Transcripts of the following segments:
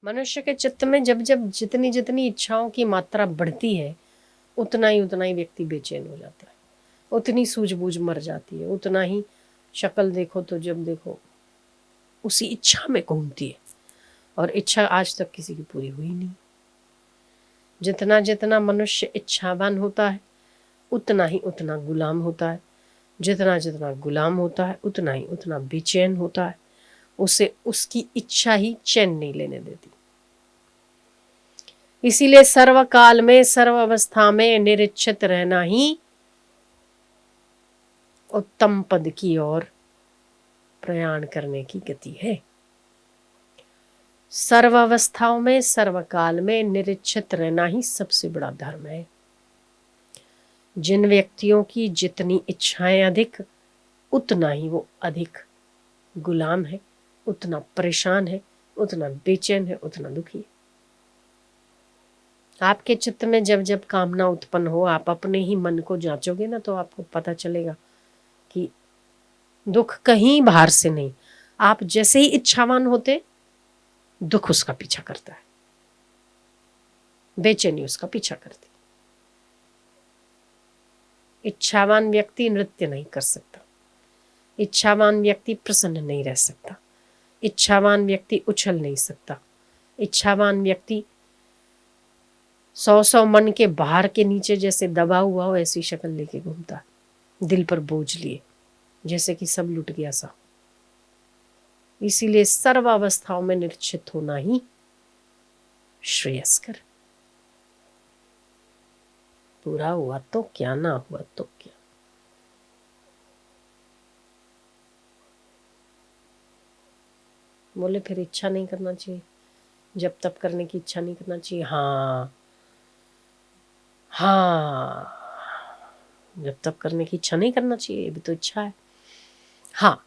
मनुष्य के चित्त में जब जब जितनी जितनी इच्छाओं की मात्रा बढ़ती है उतना ही व्यक्ति बेचैन हो जाता है, उतनी सूझबूझ मर जाती है, उतना ही शक्ल देखो तो जब देखो उसी इच्छा में घूमती है और इच्छा आज तक किसी की पूरी हुई नहीं। जितना जितना मनुष्य इच्छावान होता है उतना गुलाम होता है, जितना जितना गुलाम होता है उतना बेचैन होता है। उसे उसकी इच्छा ही चैन नहीं लेने देती। इसीलिए सर्वकाल में सर्व अवस्था में निरीक्षित रहना ही उत्तम पद की ओर प्रयाण करने की गति है। सर्व अवस्थाओं में सर्वकाल में निरीक्षित रहना ही सबसे बड़ा धर्म है। जिन व्यक्तियों की जितनी इच्छाएं अधिक उतना ही वो अधिक गुलाम है, उतना परेशान है, उतना बेचैन है, उतना दुखी है। आपके चित्त में जब जब कामना उत्पन्न हो आप अपने ही मन को जांचोगे ना तो आपको पता चलेगा कि दुख कहीं बाहर से नहीं, आप जैसे ही इच्छावान होते दुख उसका पीछा करता है, बेचैनी उसका पीछा करती। इच्छावान व्यक्ति नृत्य नहीं कर सकता, इच्छावान व्यक्ति प्रसन्न नहीं रह सकता, इच्छावान व्यक्ति उछल नहीं सकता, इच्छावान व्यक्ति 100 मन के बाहर के नीचे जैसे दबा हुआ हो ऐसी शक्ल लेके घूमता है, दिल पर बोझ लिए जैसे कि सब लुट गया सा। इसीलिए सर्वावस्थाओं में निश्चित होना ही श्रेयस्कर। पूरा हुआ तो क्या, ना हुआ तो क्या। बोले फिर इच्छा नहीं करना चाहिए, जब तब करने की इच्छा नहीं करना चाहिए। हाँ, जब तब करने की इच्छा नहीं करना चाहिए, ये भी तो इच्छा है। हाँ,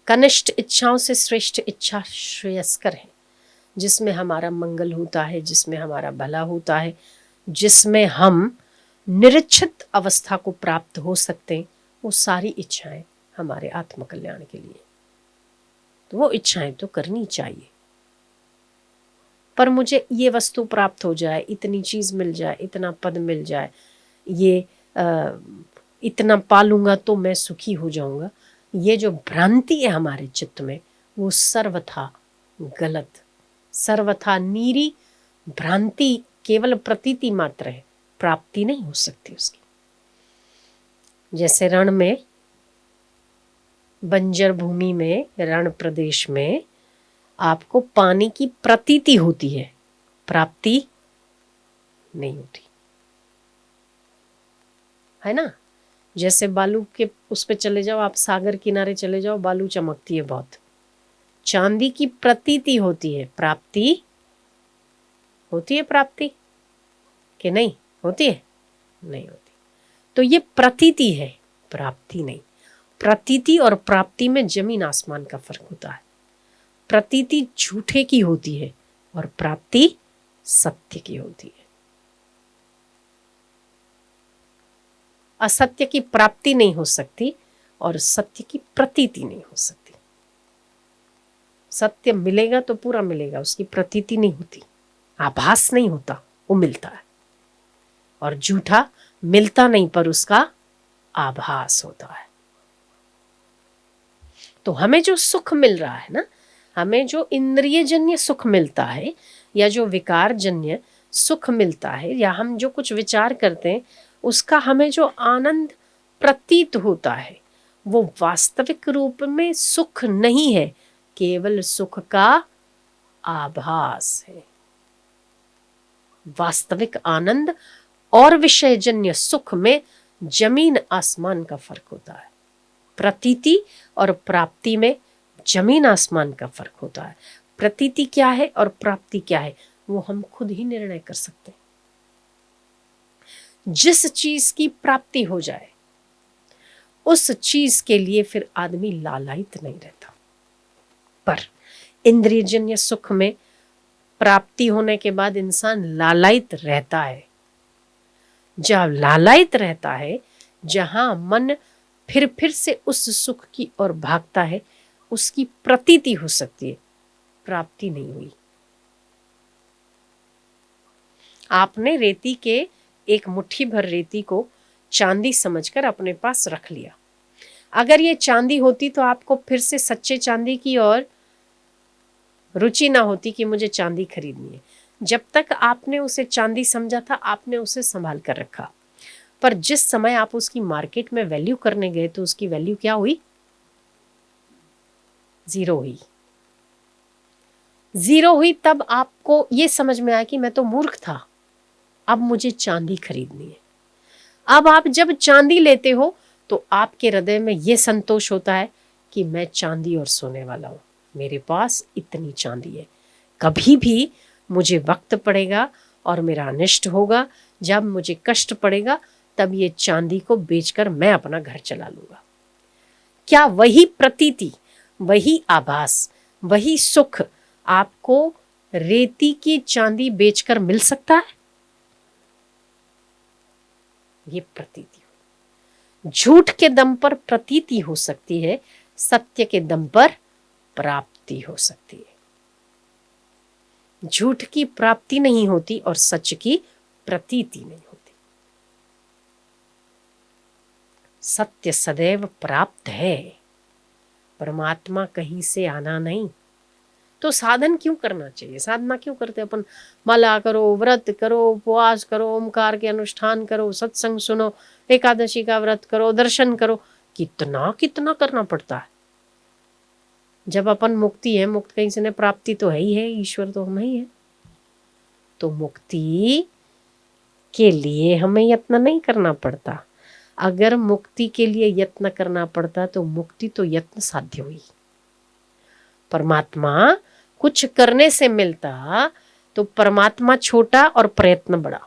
कनिष्ठ इच्छाओं से श्रेष्ठ इच्छा श्रेयस्कर है, जिसमें हमारा मंगल होता है, जिसमें हमारा भला होता है, जिसमें हम निरीक्षित अवस्था को प्राप्त हो सकते हैं। वो सारी इच्छाएं हमारे आत्मकल्याण के लिए, तो वो इच्छाएं तो करनी चाहिए। पर मुझे ये वस्तु प्राप्त हो जाए, इतनी चीज मिल जाए, इतना पद मिल जाए, ये इतना पालूंगा तो मैं सुखी हो जाऊंगा, ये जो भ्रांति है हमारे चित्त में वो सर्वथा गलत, सर्वथा नीरी भ्रांति, केवल प्रतीति मात्र है, प्राप्ति नहीं हो सकती उसकी। जैसे रण में, बंजर भूमि में, रण प्रदेश में आपको पानी की प्रतीति होती है, प्राप्ति नहीं होती है ना। जैसे बालू के उस पे चले जाओ आप, सागर किनारे चले जाओ, बालू चमकती है बहुत, चांदी की प्रतीति होती है, प्राप्ति होती है, प्राप्ति कि नहीं होती है, नहीं होती। तो ये प्रतीति है, प्राप्ति नहीं। प्रतीति और प्राप्ति में जमीन आसमान का फर्क होता है। प्रतीति झूठे की होती है और प्राप्ति सत्य की होती है। असत्य की प्राप्ति नहीं हो सकती और सत्य की प्रतीति नहीं हो सकती। सत्य मिलेगा तो पूरा मिलेगा, उसकी प्रतीति नहीं होती, आभास नहीं होता, वो मिलता है। और झूठा मिलता नहीं पर उसका आभास होता है। तो हमें जो सुख मिल रहा है ना, हमें जो इंद्रियजन्य सुख मिलता है या जो विकारजन्य सुख मिलता है, या हम जो कुछ विचार करते हैं उसका हमें जो आनंद प्रतीत होता है, वो वास्तविक रूप में सुख नहीं है, केवल सुख का आभास है। वास्तविक आनंद और विषयजन्य सुख में जमीन आसमान का फर्क होता है। प्रतीति और प्राप्ति में जमीन आसमान का फर्क होता है। प्रतीति क्या है और प्राप्ति क्या है वो हम खुद ही निर्णय कर सकते हैं। जिस चीज की प्राप्ति हो जाए उस चीज के लिए फिर आदमी लालायित नहीं रहता। पर इंद्रियजन्य सुख में प्राप्ति होने के बाद इंसान लालायित रहता है। जब लालायित रहता है, जहां मन फिर से उस सुख की ओर भागता है, उसकी प्रतीति हो सकती है, प्राप्ति नहीं हुई। आपने रेती के एक मुट्ठी भर रेती को चांदी समझकर अपने पास रख लिया। अगर ये चांदी होती तो आपको फिर से सच्चे चांदी की ओर रुचि ना होती कि मुझे चांदी खरीदनी है। जब तक आपने उसे चांदी समझा था, आपने उसे संभाल कर रखा, पर जिस समय आप उसकी मार्केट में वैल्यू करने गए तो उसकी वैल्यू क्या हुई? जीरो हुई। जीरो हुई तब आपको ये समझ में आया कि मैं तो मूर्ख था, अब मुझे चांदी खरीदनी है। अब आप जब चांदी लेते हो तो आपके हृदय में ये संतोष होता है कि मैं चांदी और सोने वाला हूं, मेरे पास इतनी चांदी है, कभी भी मुझे वक्त पड़ेगा और मेरा अनिष्ट होगा, जब मुझे कष्ट पड़ेगा तब ये चांदी को बेचकर मैं अपना घर चला लूंगा। क्या वही प्रतीति, वही आभास, वही सुख आपको रेती की चांदी बेचकर मिल सकता है? ये प्रतीति। झूठ के दम पर प्रतीति हो सकती है, सत्य के दम पर प्राप्ति हो सकती है। झूठ की प्राप्ति नहीं होती और सच की प्रतीति नहीं होती। सत्य सदैव प्राप्त है, परमात्मा कहीं से आना नहीं। तो साधन क्यों करना चाहिए? साधना क्यों करते? अपन माला करो, व्रत करो, उपवास करो, ओमकार के अनुष्ठान करो, सत्संग सुनो, एकादशी का व्रत करो, दर्शन करो, कितना कितना करना पड़ता है। जब अपन मुक्ति है, मुक्त कहीं से न प्राप्ति तो है ही है, ईश्वर तो हम ही है। तो मुक्ति के लिए हमें यत्न नहीं करना पड़ता। अगर मुक्ति के लिए यत्न करना पड़ता तो मुक्ति तो यत्न साध्य हुई। परमात्मा कुछ करने से मिलता तो परमात्मा छोटा और प्रयत्न बड़ा,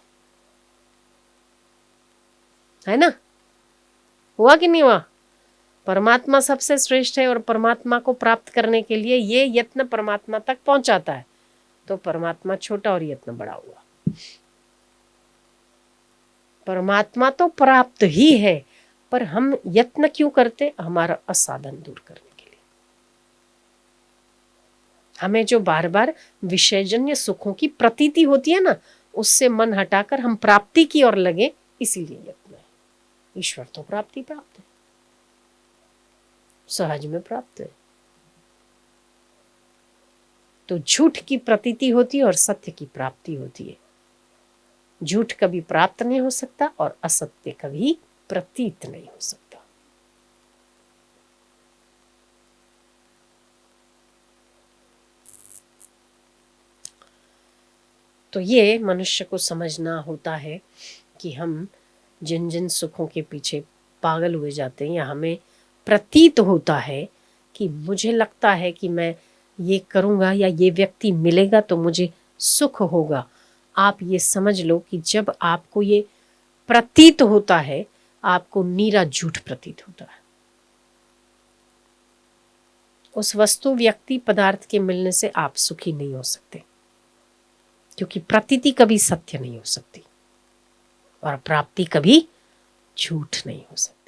है ना? हुआ कि नहीं हुआ? परमात्मा सबसे श्रेष्ठ है और परमात्मा को प्राप्त करने के लिए ये यत्न परमात्मा तक पहुंचाता है, तो परमात्मा छोटा और यत्न बड़ा हुआ। परमात्मा तो प्राप्त ही है, पर हम यत्न क्यों करते? हमारा असाधन दूर करने के लिए। हमें जो बार बार विषयजन्य सुखों की प्रतीति होती है ना, उससे मन हटाकर हम प्राप्ति की ओर लगे, इसीलिए यत्न है। ईश्वर तो प्राप्ति प्राप्त है, सहज में प्राप्त है। तो झूठ की प्रतीति होती है और सत्य की प्राप्ति होती है। झूठ कभी प्राप्त नहीं हो सकता और असत्य कभी प्रतीत नहीं हो सकता। तो ये मनुष्य को समझना होता है कि हम जिन जिन सुखों के पीछे पागल हुए जाते हैं, या हमें प्रतीत होता है कि मुझे लगता है कि मैं ये करूँगा या ये व्यक्ति मिलेगा तो मुझे सुख होगा, आप ये समझ लो कि जब आपको ये प्रतीत होता है, आपको नीरा झूठ प्रतीत होता है। उस वस्तु, व्यक्ति, पदार्थ के मिलने से आप सुखी नहीं हो सकते, क्योंकि प्रतीति कभी सत्य नहीं हो सकती और प्राप्ति कभी झूठ नहीं हो सकती।